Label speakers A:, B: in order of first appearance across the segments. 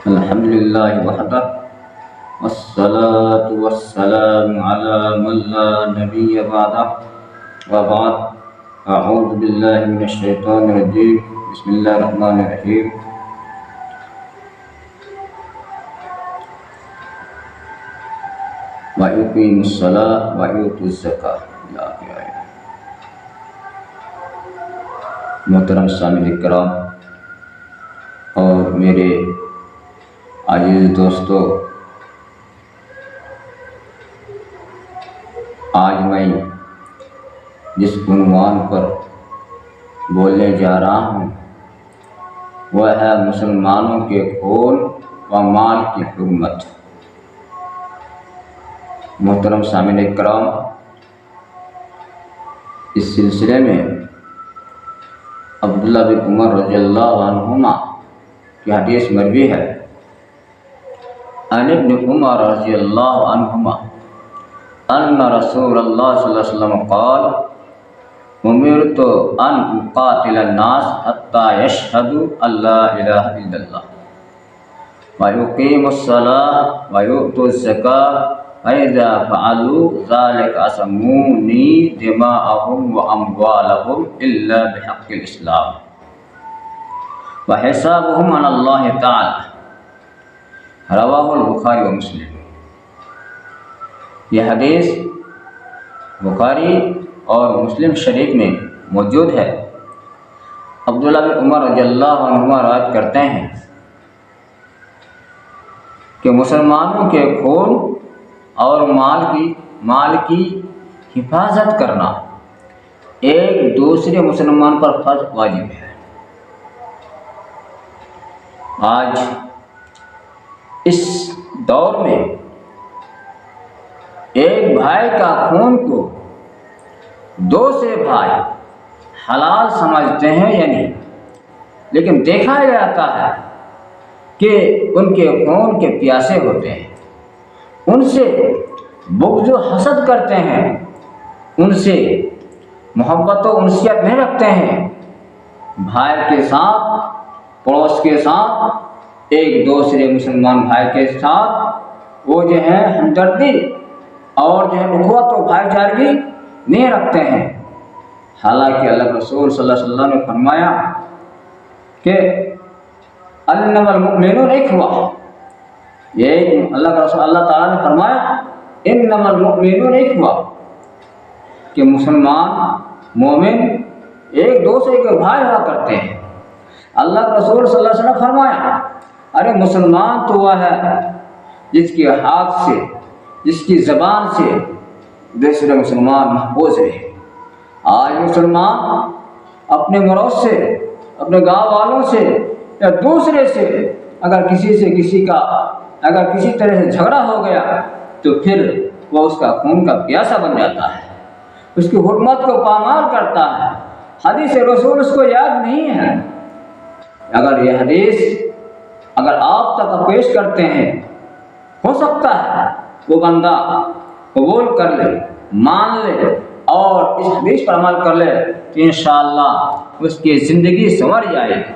A: الحمد لله وحده والصلاة والسلام على من لا نبي بعده وبعد. أعوذ بالله من الشيطان الرجيم. بسم الله الرحمن الرحيم. وَيُقِيمُ الصَّلَاةَ وَيُؤْتُوا الزَّكَاةَ. محترم سامعین کرام اور میرے عزیز دوستو، آج میں جس عنوان پر بولنے جا رہا ہوں وہ ہے مسلمانوں کے خون و مال کی حرمت۔ محترم سامعین کرام، اس سلسلے میں عبداللہ بن عمر رضی اللہ عنہما کی حدیث مروی ہے۔ عن ابن عمر رضی اللہ عنہما ان رسول اللہ صلی اللہ علیہ وسلم قال امرت ان اقاتل الناس حتى يشهدوا ان لا الہ الا اللہ ويقيموا الصلاة ويؤتوا الزکاة فإذا فعلوا ذلك عصموني دماءهم وأموالهم إلا بحق الإسلام وحسابهم على الله تعالى۔ رواہ البخاری و مسلم۔ یہ حدیث بخاری اور مسلم شریف میں موجود ہے۔ عبداللہ بن عمر رضی اللہ عنہما روایت کرتے ہیں کہ مسلمانوں کے خون اور مال کی حفاظت کرنا ایک دوسرے مسلمان پر فرض واجب ہے۔ آج اس دور میں ایک بھائی کا خون کو دوسرے بھائی حلال سمجھتے ہیں یا نہیں، لیکن دیکھا جاتا ہے کہ ان کے خون کے پیاسے ہوتے ہیں، ان سے بغض و حسد کرتے ہیں، ان سے محبت و انسیت نہیں رکھتے ہیں۔ بھائی کے ساتھ، پڑوس کے ساتھ، ایک دوسرے مسلمان بھائی کے ساتھ وہ جو ہے ہمدردی اور جو ہے اخوت و بھائی چارگی نہیں رکھتے ہیں۔ حالانکہ اللہ رسول صلی اللہ علیہ وسلم نے فرمایا کہ انما المؤمنون اخوہ، یہ اللہ تعالیٰ نے فرمایا انما المؤمنون اخوہ، کہ مسلمان مومن ایک دوسرے کے بھائی ہوا کرتے ہیں۔ اللہ کے رسول صلی اللہ علیہ وسلم نے فرمایا ارے مسلمان تو وہ ہے جس کے ہاتھ سے، جس کی زبان سے دوسرے مسلمان محفوظ رہے۔ آج مسلمان اپنے مڑوس سے، اپنے گاؤں والوں سے یا دوسرے سے اگر کسی طرح سے جھگڑا ہو گیا تو پھر وہ اس کا خون کا پیاسا بن جاتا ہے، اس کی حرمت کو پامال کرتا ہے۔ حدیث رسول اس کو یاد نہیں ہے۔ اگر یہ حدیث آپ تک پیش کرتے ہیں، ہو سکتا ہے وہ بندہ قبول کر لے، مان لے اور اس حدیث پر عمل کر لے تو انشاءاللہ اس کی زندگی سنور جائے گی،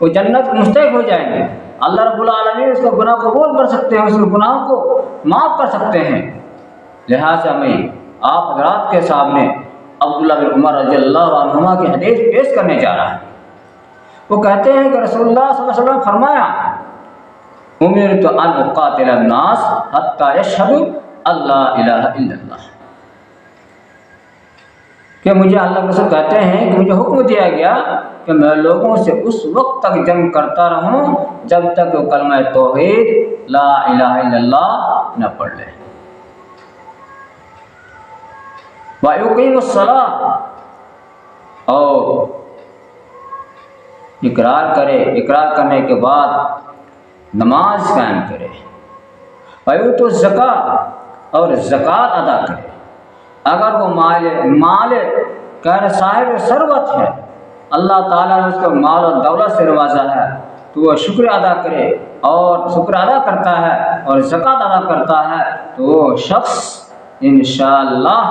A: وہ جنت میں مستحق ہو جائیں گے۔ اللہ رب العالمین اس کو گناہ قبول کر سکتے ہیں، اس کے گناہ کو معاف کر سکتے ہیں۔ لہٰذا میں آپ حضرات کے سامنے عبداللہ بن عمر رضی اللہ عنہما کی حدیث پیش کرنے جا رہا ہے۔ وہ کہتے ہیں کہ رسول اللہ صلی اللہ علیہ وسلم نے فرمایا امرت ان اقاتل الناس حتی یشہدوا ان لا الہ الا اللہ، کہ مجھے اللہ کے رسول کہتے ہیں کہ مجھے حکم دیا گیا کہ میں لوگوں سے اس وقت تک جنگ کرتا رہوں جب تک وہ کلمہ توحید لا الہ الا اللہ نہ پڑھ لے، وَيُقِيمُ الصَّلَاةَ، اور اقرار کرنے کے بعد نماز قائم کرے، وَيُؤْتُوا الزَّكَاةَ، اور زکوٰۃ ادا کرے۔ اگر وہ مال صاحب ثروت ہے، اللہ تعالیٰ نے اس کو مال اور دولت سے نوازا ہے تو وہ شکر ادا کرے، اور شکر ادا کرتا ہے اور زکوٰۃ ادا کرتا ہے تو وہ شخص انشاءاللہ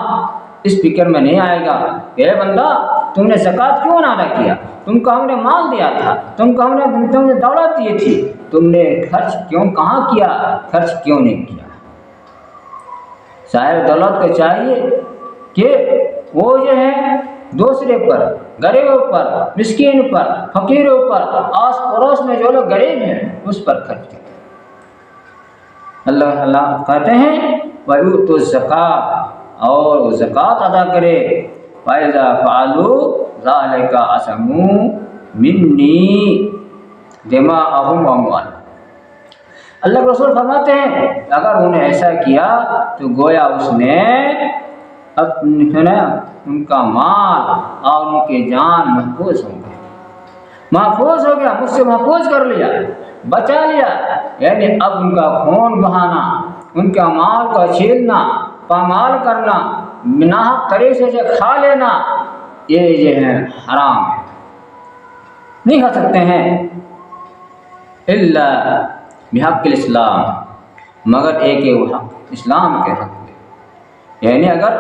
A: اس فکر میں نہیں آئے گا کہ اے بندہ تم نے زکوٰۃ کیوں نہ ادا کیا؟ تم کو ہم نے مال دیا تھا، تم نے دولت دی تھی، تم نے خرچ کہاں کیا، خرچ کیوں نہیں کیا؟ صاحب دولت کو چاہیے کہ وہ جو ہے دوسرے پر، غریبوں پر، مسکین پر، فقیروں پر، آس پڑوس میں جو لوگ غریب ہیں اس پر خرچ کرے۔ اللہ تعالیٰ کہتے ہیں وَيُؤْتُوا الزَّكَاةَ، اور وہ زکوٰۃ ادا کرے، فَإِذَا فَعَلُوا ذَلِكَ عَصَمُوا مِنِّي دِمَاءَهُمْ وَأَمْوَالَهُمْ۔ اللہ کے رسول فرماتے ہیں اگر انہوں نے ایسا کیا تو گویا اس نے ان کا مال اور ان کے جان محفوظ ہو گیا، مجھ سے محفوظ کر لیا، بچا لیا۔ یعنی اب ان کا خون بہانا، ان کا مال کو چھیلنا، پامال کرنا، ناحق طریقے سے کھا لینا، یہ جو ہے حرام ہے، نہیں کھا سکتے ہیں۔ الا بحق الاسلام، مگر ایک ہے وہ حق اسلام کے حق میں، یعنی اگر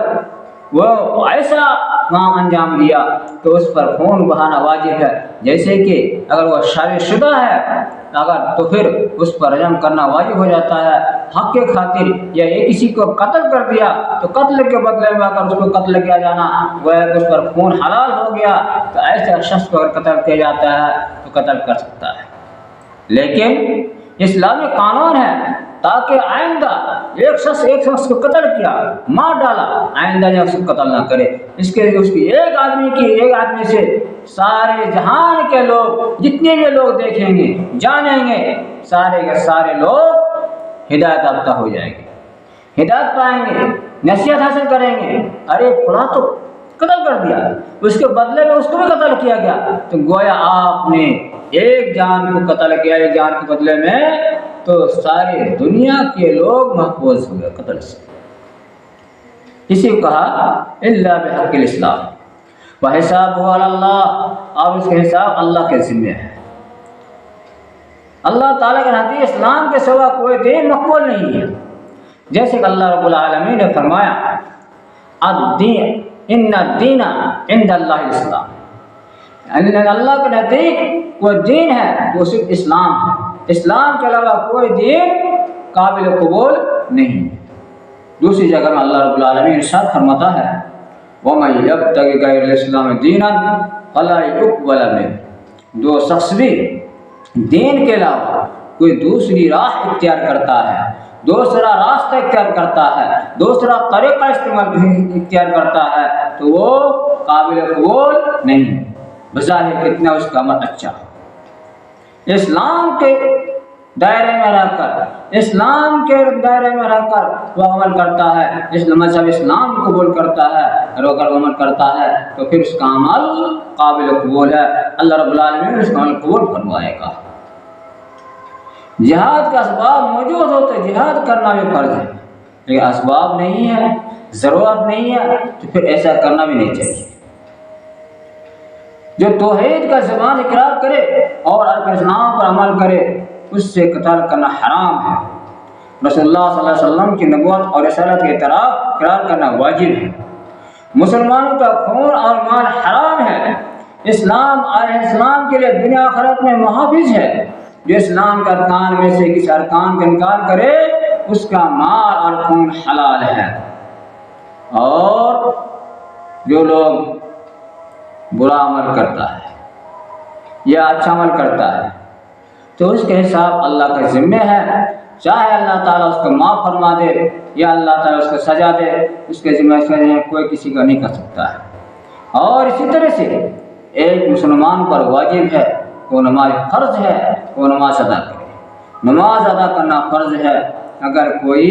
A: وہ ایسا کام انجام دیا تو اس پر خون بہانا واجب ہے، جیسے کہ اگر وہ شادی شدہ ہے اگر تو پھر اس پر رجم کرنا واجب ہو جاتا ہے حق کے خاطر، یا یہ کسی کو قتل کر دیا تو قتل کے بدلے میں اگر اس کو قتل کیا جانا وہ اس پر خون حلال ہو گیا تو ایسے شخص کو اگر قتل کیا جاتا ہے تو قتل کر سکتا ہے۔ لیکن اسلامی قانون ہے تاکہ آئندہ ایک شخص کو قتل کیا، مار ڈالا، آئندہ اس کو قتل نہ کرے، اس کی ایک آدمی سے سارے جہان کے لوگ، جتنے بھی لوگ دیکھیں گے جانیں گے، سارے کے سارے لوگ ہدایت یافتہ ہو جائیں گے، ہدایت پائیں گے، نصیحت حاصل کریں گے۔ ارے فلاں تو قتل کر دیا، اس کے بدلے میں اس کو بھی قتل کیا گیا، تو گویا آپ نے ایک جان کو قتل کیا، ایک جان کے بدلے میں، تو ساری دنیا کے لوگ محفوظ ہو گئے قتل سے۔ اسی کو کہا الا بحق الاسلام وحسابہ علی اللہ، اور اس کا حساب اللہ کے ذمہ ہے۔ اللہ تعالیٰ کے نزدیک اسلام کے سوا کوئی دین مقبول نہیں ہے، جیسے کہ اللہ رب العالمین نے فرمایا الدین ان الدین عند اللہ الاسلام، اللہ کے نزدیک کوئی دین ہے وہ صرف اسلام ہے، اسلام کے علاوہ کوئی دین قابل قبول نہیں۔ دوسری جگہ میں اللہ رب العالمین ارشاد فرماتا ہے وَمَن يَبْتَغِ غَيْرَ الْإِسْلَامِ دِينًا فَلَا يُقْبَلَ مِنْهُ، جو شخص بھی دین کے علاوہ کوئی دوسری راہ اختیار کرتا ہے، دوسرا راستہ اختیار کرتا ہے، دوسرا طریقہ اختیار کرتا ہے تو وہ قابل قبول نہیں، بظاہر کتنا اس کا عمل اچھا ہو۔ اسلام کے دائرے میں رہ کر، اسلام کے دائرے میں رہ کر وہ عمل کرتا ہے، مذہب اسلام قبول کرتا ہے، اور اگر عمل کرتا ہے تو پھر اس کا عمل قابل قبول ہے، اللہ رب العالمین اس کا عمل قبول فرمائے گا۔ جہاد کا اسباب موجود ہو تو جہاد کرنا بھی فرض ہے، لیکن اسباب نہیں ہے، ضرورت نہیں ہے تو پھر ایسا کرنا بھی نہیں چاہیے۔ جو توحید کا زبان اقرار کرے اور اسلام پر عمل کرے اس سے قتال کرنا حرام ہے۔ رسول اللہ صلی اللہ علیہ وسلم کی نبوت اور رسالت کے اقرار کرنا واجب ہے۔ مسلمانوں کا خون اور مال حرام ہے۔ اسلام کے لیے دنیا آخرت میں محافظ ہے۔ جو اسلام کے ارکان میں سے کسی ارکان کا انکار کرے اس کا مال اور خون حلال ہے، اور جو لوگ برا عمل کرتا ہے یا اچھا عمل کرتا ہے تو اس کے حساب اللہ کے ذمہ ہے، چاہے اللہ تعالیٰ اس کو معاف فرما دے یا اللہ تعالیٰ اس کو سزا دے، اس کے ذمہ سے کوئی کسی کا نہیں کر سکتا ہے۔ اور اسی طرح سے ایک مسلمان پر واجب ہے وہ نماز فرض ہے، وہ نماز ادا کرے، نماز ادا کرنا فرض ہے۔ اگر کوئی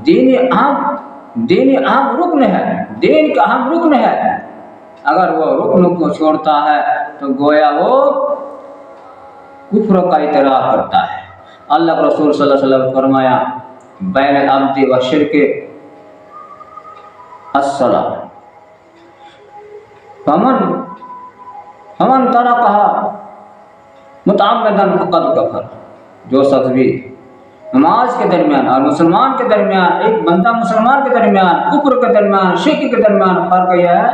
A: دینی اہم رکن ہے، دین کا اہم رکن ہے، اگر وہ رکن کو چھوڑتا ہے تو گویا وہ کفر کا اعتراف کرتا ہے۔ اللہ کے رسول صلی اللہ علیہ وسلم نے فرمایا بین العبد و شرک الصلاۃ فمن ترکها متعمدا فقد کفر، جو شخص بھی نماز کے درمیان اور مسلمان کے درمیان، ایک بندہ مسلمان کے درمیان، کفر کے درمیان، شرک کے درمیان فرق یہ ہے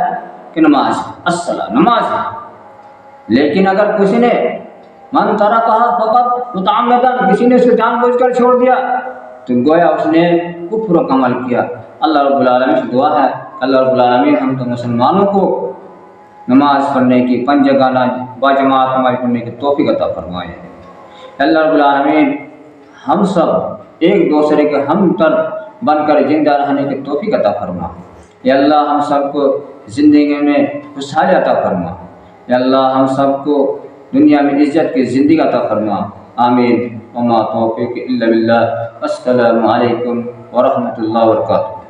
A: کہ نماز الصلاۃ نماز ہے، لیکن اگر کسی نے من ترکھا فقط متعمدن، کسی نے اس کو جان بوجھ کر چھوڑ دیا تو گویا اس نے کفر کا عمل کیا۔ اللہ رب العالمین سے دعا ہے اللہ رب العالمین ہم تو مسلمانوں کو نماز پڑھنے کی 5 جگہ باجماعت نماز پڑھنے کی توفیق عطا فرمائے۔ اللہ رب العالمین ہم سب ایک دوسرے کے ہمدرد بن کر زندہ رہنے کی توفیق عطا فرما۔ یا اللہ ہم سب کو زندگی میں خوشحالی عطا فرما۔ یا اللہ ہم سب کو دنیا میں عزت کی زندگی عطا فرما۔ آمین۔ وما توفیق الا باللہ۔ السلام علیکم ورحمۃ اللہ وبرکاتہ۔